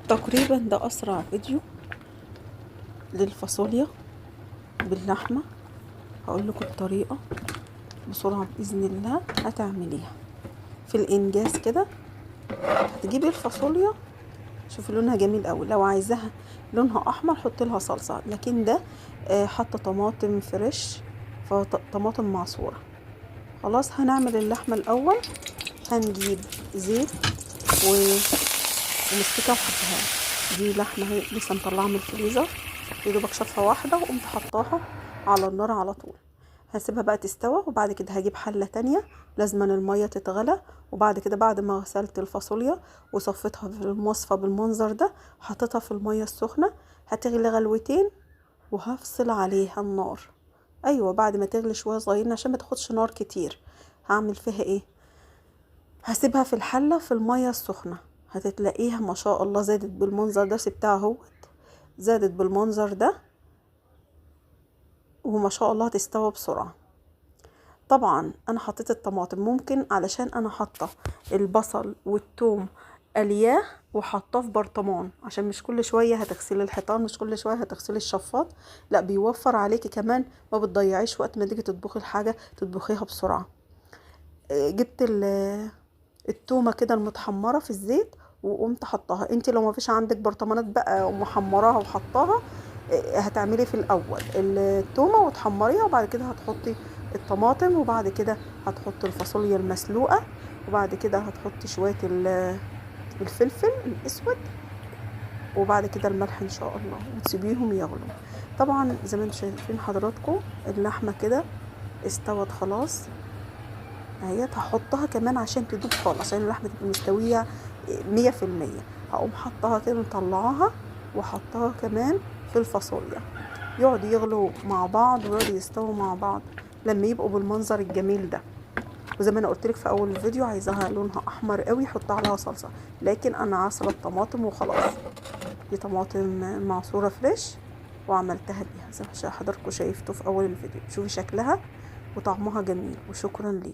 تقريبا ده اسرع فيديو للفاصوليا باللحمه. هقول لكم الطريقه بسرعه باذن الله هتعمليها في الانجاز كده. هتجيبي الفاصوليا، شوفي لونها جميل قوي. لو عايزاها لونها احمر حطي لها صلصه، لكن ده حاطه طماطم فريش، طماطم معصوره. خلاص هنعمل اللحمه الاول. هنجيب زيت ومستكه وحطها. دي لحمه هي لسه مطلعه من الفريزر، يا دوبك شفه واحده وقمت حطاها على النار على طول. هسيبها بقى تستوى، وبعد كده هجيب حله تانية لازم الميه تتغلى. وبعد كده بعد ما غسلت الفاصوليا وصفيتها في المصفى بالمنظر ده، حطيتها في الميه السخنه هتغلي غلوتين، وهفصل عليها النار. ايوه بعد ما تغلي شويه صغيرين عشان ما تاخدش نار كتير. هعمل فيها ايه؟ هسيبها في الحله في الميه السخنه، هتتلاقيها ما شاء الله زادت بالمنظر ده. سبتها اهوت زادت بالمنظر ده، وما شاء الله هتستوى بسرعه. طبعا انا حطيت الطماطم ممكن علشان انا حاطه البصل والثوم الياه وحطاه في برطمان، عشان مش كل شويه هتغسلي الحيطان، مش كل شويه هتغسلي الشفاط، لا بيوفر عليكي كمان، ما بتضيعيش وقت ما تيجي تطبخي الحاجه تطبخيها بسرعه. جبت التومه كده المتحمره في الزيت وقمت حطاها. انت لو ما فيش عندك برطمانات بقى ومحمراها وحطاها، هتعملي في الاول التومه وتحمريها، وبعد كده هتحطي الطماطم، وبعد كده هتحطي الفاصوليا المسلوقه، وبعد كده هتحطي شويه الفلفل الاسود، وبعد كده الملح ان شاء الله، وتسيبيهم يغلوا. طبعا زي ما انتم شايفين حضراتكم اللحمه كده استوت خلاص اهيت. هحطها كمان عشان تدوب خالص، عشان اللحمه تبقى مستويه 100%. هقوم حطها كده مطلعاها وحطها كمان في الفاصوليا، يقعدوا يغلوا مع بعض ويقعدوا يستووا مع بعض لما يبقوا بالمنظر الجميل ده. وزي ما انا قلت لك في اول الفيديو، عايزاها لونها احمر قوي حط عليها صلصه، لكن انا عصره الطماطم وخلاص. دي طماطم معصوره فريش وعملتها بيها زي ما حضراتكم شايفتوا في اول الفيديو. شوفي شكلها وطعمها جميل. وشكرا ليكم.